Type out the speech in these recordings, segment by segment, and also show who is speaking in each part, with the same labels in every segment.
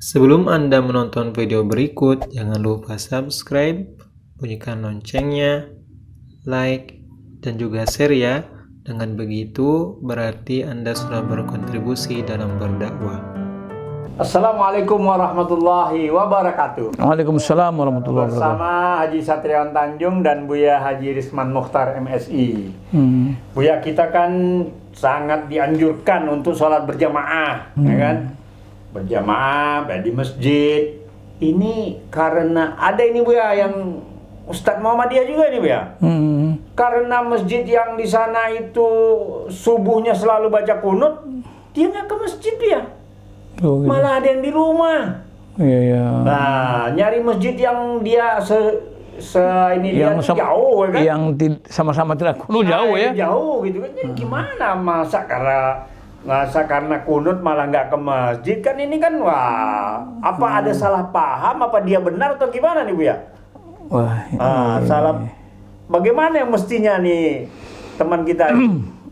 Speaker 1: Sebelum Anda menonton video berikut, jangan lupa subscribe, bunyikan loncengnya, like, dan juga share ya. Dengan begitu, berarti Anda sudah berkontribusi dalam berdakwah.
Speaker 2: Assalamualaikum warahmatullahi wabarakatuh.
Speaker 3: Waalaikumsalam warahmatullahi wabarakatuh.
Speaker 2: Bersama Haji Satriawan Tanjung dan Buya Haji Risman Mukhtar MSI. Buya, kita kan sangat dianjurkan untuk sholat berjamaah, ya kan? Berjamaah di masjid. Ini karena ada ini Buya yang Ustadz Muhammadiyah juga ini Buya. Karena masjid yang di sana itu subuhnya selalu baca kunut, dia nggak ke masjid Buya.
Speaker 3: Oh, gitu.
Speaker 2: Malah ada yang di rumah.
Speaker 3: Iya.
Speaker 2: Nah, nyari masjid yang dia ini dia jauh kan?
Speaker 3: Yang sama-sama tidak kunut jauh ya.
Speaker 2: Jauh gitu kan. Jadi gimana masa karena kunut malah nggak ke masjid kan, ini kan wah, apa ada salah paham, apa dia benar atau gimana nih Bu ya?
Speaker 3: Wah.
Speaker 2: Salah. Bagaimana yang mestinya nih teman kita?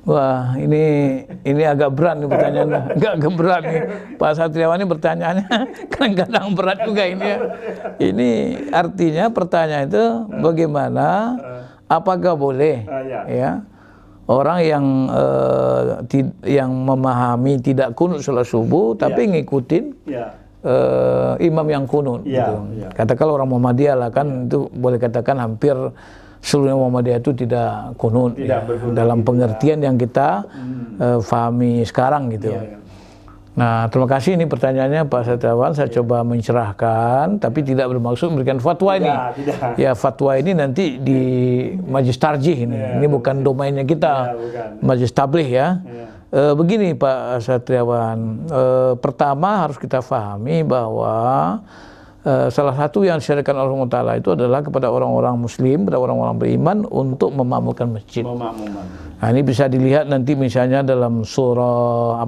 Speaker 3: Wah, ini agak berat nih pertanyaannya. Agak berat nih. Pak Satriawan ini pertanyaannya kadang-kadang berat juga ini ya. Ini artinya pertanyaan itu bagaimana, apakah boleh ya orang yang memahami tidak kunut sholat subuh tapi ngikutin imam yang kunut gitu. Katakanlah orang Muhammadiyah lah kan, itu boleh katakan hampir seluruh Muhammadiyah itu tidak kunut ya, dalam pengertian yang kita fahami sekarang gitu. Nah, terima kasih ini pertanyaannya Pak Satriawan. Saya coba mencerahkan, tapi tidak bermaksud memberikan fatwa ini. Ya, fatwa ini nanti di Majelis Tarjih ini. Ini bukan domainnya kita, Majelis Tabligh ya. Begini Pak Satriawan, pertama harus kita pahami bahwa salah satu yang disyariatkan oleh Allah Ta'ala itu adalah kepada orang-orang muslim, kepada orang-orang beriman untuk memakmurkan masjid. Nah, ini bisa dilihat nanti misalnya dalam surah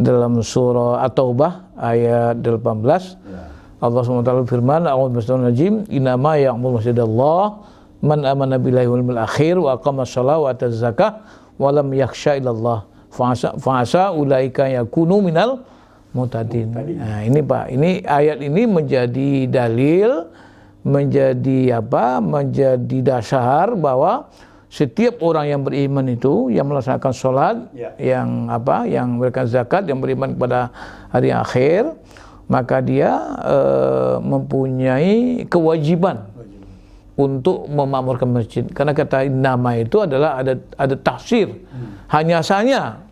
Speaker 3: dalam surah At-Taubah ayat 18. Allah SWT firman, a'udzu billahi innama ya'muru masjidallah man amana billahi wal yawmil akhir wa aqama sholata wa ata zakah wa lam yakhsha illallah fa'asa ulaika yakunu minal mutadin. Nah, ini Pak, ini ayat ini menjadi dalil, menjadi dasar bahwa setiap orang yang beriman itu yang melaksanakan sholat, yang memberikan zakat, yang beriman kepada hari akhir, maka dia mempunyai kewajiban untuk memakmurkan masjid. Karena kata nama itu adalah ada tafsir. Hanya saja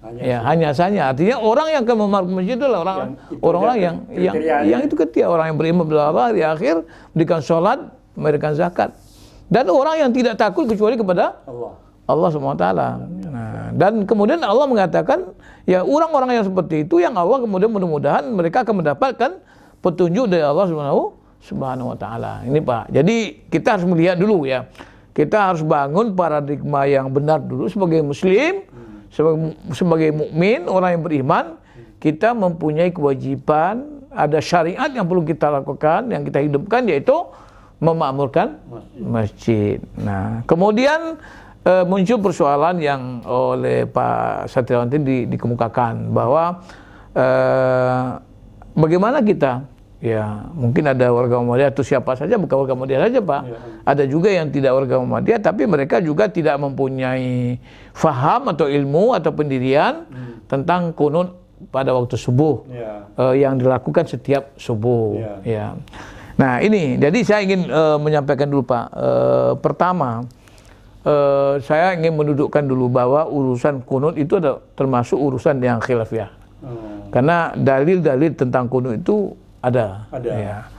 Speaker 3: artinya orang yang akan memakmurkan masjid adalah orang-orang yang itu ketika orang yang beriman kepada hari akhir, memberikan sholat, memberikan zakat. Dan orang yang tidak takut kecuali kepada Allah SWT. Nah, dan kemudian Allah mengatakan, ya orang-orang yang seperti itu yang Allah kemudian mudah-mudahan mereka akan mendapatkan petunjuk dari Allah Subhanahu wa Ta'ala. Ini Pak. Jadi kita harus melihat dulu ya. Kita harus bangun paradigma yang benar dulu sebagai muslim, sebagai mukmin, orang yang beriman. Kita mempunyai kewajiban, ada syariat yang perlu kita lakukan, yang kita hidupkan, yaitu memakmurkan masjid. Nah, kemudian muncul persoalan yang oleh Pak Satriawan tadi dikemukakan bahwa bagaimana kita, ya mungkin ada warga Muhammadiyah atau siapa saja, bukan warga Muhammadiyah saja Pak, ada juga yang tidak warga Muhammadiyah tapi mereka juga tidak mempunyai faham atau ilmu atau pendirian tentang kunut pada waktu subuh yang dilakukan setiap subuh. Nah ini, jadi saya ingin menyampaikan dulu Pak. Pertama, saya ingin mendudukkan dulu bahwa urusan kunut itu termasuk urusan yang khilafiyah. Karena dalil-dalil tentang kunut itu ada. Ya.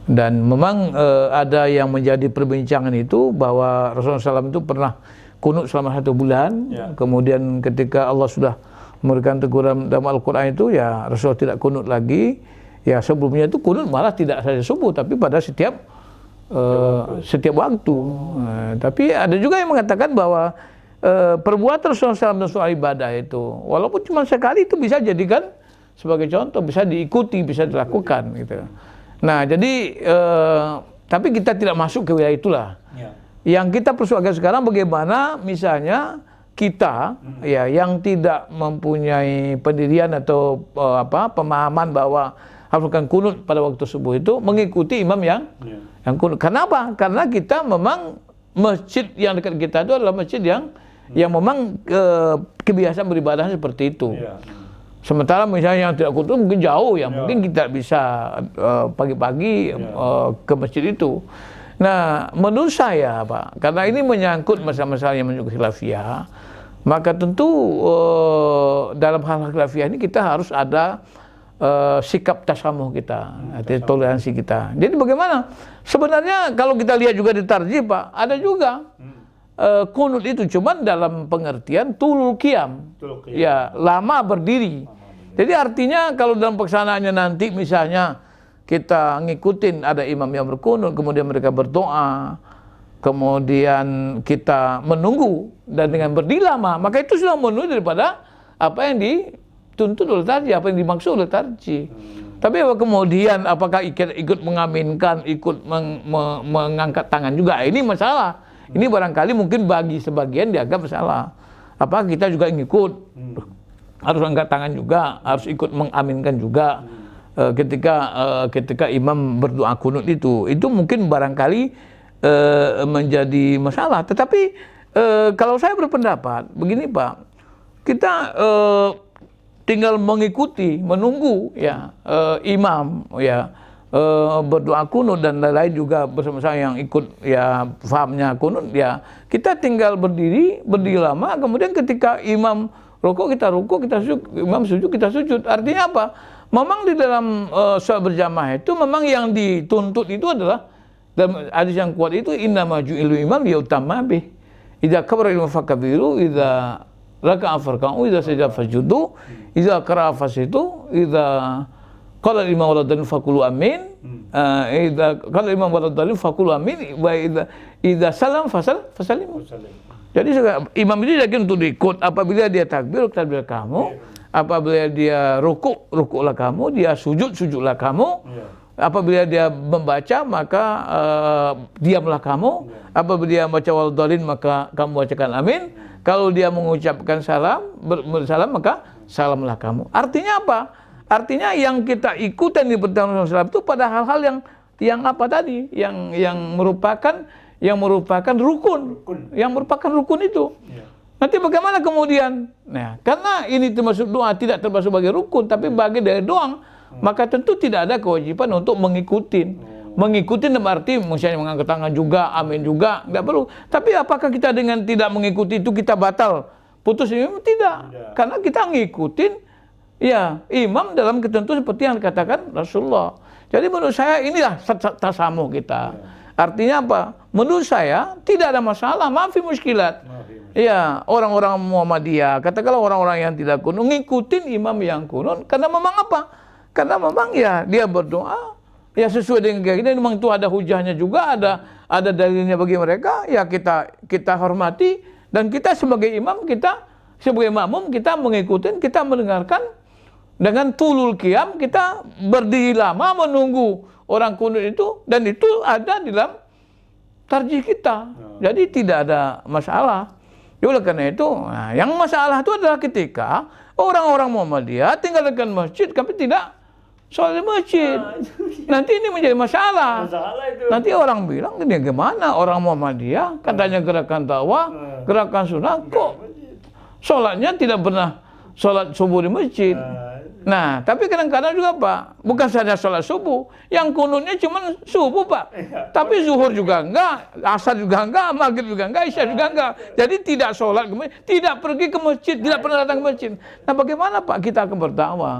Speaker 3: Dan memang ada yang menjadi perbincangan itu bahwa Rasulullah SAW itu pernah kunut selama 1 bulan. Kemudian ketika Allah sudah memberikan teguran dalam Al-Quran itu, ya Rasulullah tidak kunut lagi. Ya sebelumnya itu kunut malah tidak saja subuh tapi pada setiap waktu. Tapi ada juga yang mengatakan bahwa perbuatan Rasulullah soal ibadah itu walaupun cuma sekali itu bisa jadikan sebagai contoh, bisa diikuti, bisa dilakukan gitu. Nah jadi tapi kita tidak masuk ke wilayah itulah. Yang kita persoalkan sekarang bagaimana misalnya kita ya yang tidak mempunyai pendirian atau pemahaman bahwa harus melakukan kunut pada waktu subuh itu mengikuti imam yang kunut. Kenapa? Karena kita memang masjid yang dekat kita itu adalah masjid yang memang kebiasaan beribadah seperti itu. Sementara misalnya yang tidak kunut mungkin jauh ya, mungkin kita bisa pagi-pagi ke masjid itu. Nah, menurut saya Pak, karena ini menyangkut masalah-masalah yang menyangkut khilafiyah, maka tentu dalam hal khilafiyah ini kita harus ada sikap tasamuh kita, toleransi kita. Jadi bagaimana? Sebenarnya kalau kita lihat juga di tarjih Pak, ada juga kunut itu cuman dalam pengertian tulul qiyam. Ya, lama berdiri. Jadi artinya kalau dalam pelaksanaannya nanti misalnya kita ngikutin ada imam yang berkunut, kemudian mereka berdoa, kemudian kita menunggu dan dengan berdiri lama, maka itu sudah memenuhi daripada apa yang dituntut oleh tarjih, apa yang dimaksud oleh tarjih. Tapi kemudian apakah ikut mengaminkan, ikut mengangkat tangan juga, ini masalah. Ini barangkali mungkin bagi sebagian dianggap masalah. Apakah kita juga ngikut, harus angkat tangan juga, harus ikut mengaminkan juga. Ketika imam berdoa kunut itu mungkin barangkali menjadi masalah. Tetapi kalau saya berpendapat begini Pak, kita tinggal mengikuti, menunggu ya imam ya berdoa kunut dan lain-lain juga bersama-sama yang ikut ya fahamnya kunut ya, kita tinggal berdiri lama, kemudian ketika imam rukuk kita rukuk, kita sujud, imam sujud kita sujud. Artinya apa? Memang di dalam sholat berjamaah itu memang yang dituntut itu adalah dalam hadis yang kuat itu innama ju'ilul imam liyutamma bih. Idza kabara al fakabiru, idza raka'a farka'u, idza sajada fasjudu, idza qara'a fasitu, idza qala al-imam waladhalin faqulu amin, idza qala al-imam waladhalin faqulu amin, wa idza salam fasalimu. Jadi imam itu yakin untuk diikut. Apabila dia takbir kamu. Apabila dia rukuklah kamu. Dia sujudlah kamu. Apabila dia membaca, maka diamlah kamu. Apabila dia baca waladhalin, maka kamu bacakan amin. Kalau dia mengucapkan salam, bersalam, maka salamlah kamu. Artinya apa? Artinya yang kita ikutan di pertama salam itu pada hal-hal yang apa tadi? Yang merupakan rukun. Yang merupakan rukun itu. Nanti bagaimana kemudian? Nah, karena ini termasuk doa, tidak termasuk sebagai rukun, tapi bagian dari doang, maka tentu tidak ada kewajiban untuk mengikuti. Mengikuti dalam arti misalnya mengangkat tangan juga, amin juga, nggak perlu. Tapi apakah kita dengan tidak mengikuti itu kita batal putus imam? Tidak. Karena kita ngikutin ya imam dalam ketentuan seperti yang dikatakan Rasulullah. Jadi menurut saya inilah tasamuh kita. Artinya apa? Menurut saya tidak ada masalah, maafi muskilat. Ya, orang-orang Muhammadiyah, katakanlah orang-orang yang tidak kunut, ngikutin imam yang kunut, karena memang apa? Karena memang ya dia berdoa, ya sesuai dengan keyakinan, memang itu ada hujahnya juga, ada dalilnya bagi mereka, ya kita hormati, dan kita sebagai imam, kita sebagai makmum, kita mengikuti, kita mendengarkan, dengan tulul qiyam, kita berdiri lama menunggu orang kunut itu, dan itu ada di dalam tarjih kita. Jadi tidak ada masalah. Oleh karena itu, nah, yang masalah itu adalah ketika orang-orang Muhammadiyah tinggalkan masjid, tapi tidak sholat di masjid. Nanti ini menjadi masalah. Nanti orang bilang, ini gimana orang Muhammadiyah, katanya gerakan dakwah, gerakan sunnah, kok sholatnya tidak pernah sholat subuh di masjid. Nah, tapi kadang-kadang juga Pak, bukan saja sholat subuh, yang kunutnya cuma subuh Pak, tapi zuhur juga enggak, asar juga enggak, maghrib juga enggak, isya juga enggak. Jadi tidak sholat, tidak pergi ke masjid, tidak pernah datang ke masjid. Nah, bagaimana Pak kita akan berdakwah?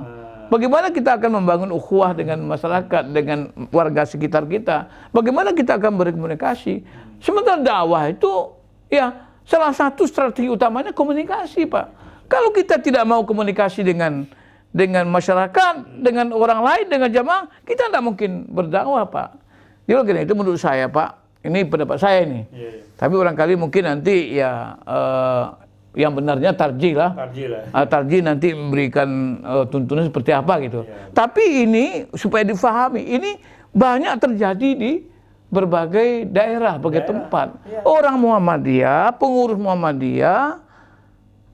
Speaker 3: Bagaimana kita akan membangun ukhuwah dengan masyarakat, dengan warga sekitar kita? Bagaimana kita akan berkomunikasi? Sementara dakwah itu, ya salah satu strategi utamanya komunikasi Pak. Kalau kita tidak mau komunikasi dengan masyarakat, dengan orang lain, dengan jamaah, kita tidak mungkin berdakwah Pak. Jadi itu menurut saya Pak, ini pendapat saya ini. Tapi barangkali mungkin nanti ya yang benarnya tarjih lah. Tarjih nanti memberikan tuntunan seperti apa gitu. Tapi ini supaya difahami, ini banyak terjadi di berbagai daerah, berbagai tempat. Orang Muhammadiyah, pengurus Muhammadiyah,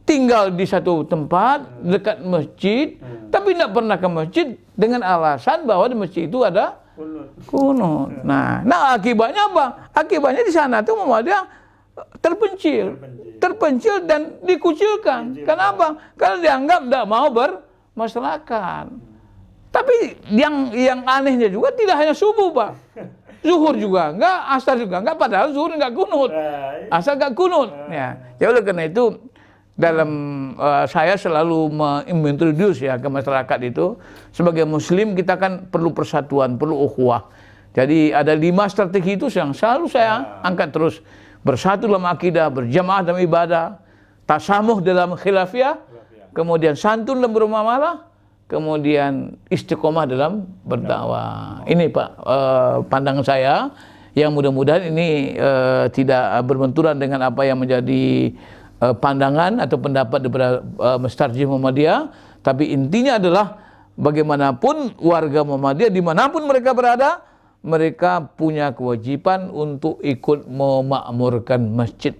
Speaker 3: tinggal di satu tempat dekat masjid, tapi tidak pernah ke masjid dengan alasan bahwa di masjid itu ada kunut. Nah, akibatnya apa? Akibatnya di sana tuh Muhammadiyah terpencil dan dikucilkan. Kenapa? Karena dianggap tidak mau bermasyarakat. Tapi yang anehnya juga tidak hanya subuh, Pak. Zuhur juga enggak, asar juga enggak, padahal zuhur enggak kunut. Asar enggak kunut. Ya oleh karena itu dalam saya selalu mengintroduce ya ke masyarakat itu, sebagai muslim kita kan perlu persatuan, perlu ukhuwah. Jadi ada 5 strategi itu yang selalu saya angkat terus. Bersatu dalam akidah, berjamaah dalam ibadah, tasamuh dalam khilafiyah, kemudian santun dalam bermuamalah, kemudian istiqomah dalam berdakwah. Ini Pak pandangan saya, yang mudah-mudahan ini tidak berbenturan dengan apa yang menjadi pandangan atau pendapat daripada Masjid Muhammadiyah, tapi intinya adalah bagaimanapun warga Muhammadiyah dimanapun mereka berada, mereka punya kewajiban untuk ikut memakmurkan masjid.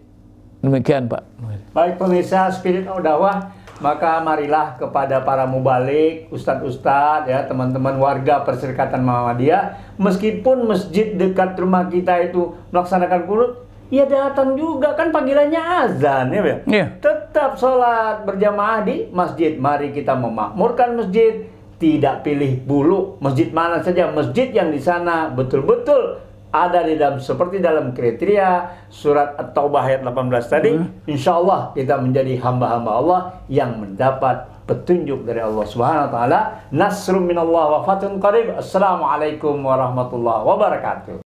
Speaker 3: Demikian Pak.
Speaker 2: Baik pemirsa Spirit of Dakwah, maka marilah kepada para mubalik, ustadz-ustadz, ya teman-teman warga Perserikatan Muhammadiyah, meskipun masjid dekat rumah kita itu melaksanakan kunut, ya datang juga, kan panggilannya azan ya.
Speaker 3: Yeah.
Speaker 2: Tetap sholat berjamaah di masjid. Mari kita memakmurkan masjid, tidak pilih bulu masjid mana saja, masjid yang di sana betul-betul ada di dalam seperti dalam kriteria surat At-Taubah ayat 18 tadi. Insya Allah kita menjadi hamba-hamba Allah yang mendapat petunjuk dari Allah Subhanahu wa taala. Nasrun minallah wa fathun qarib. Assalamualaikum warahmatullahi wabarakatuh.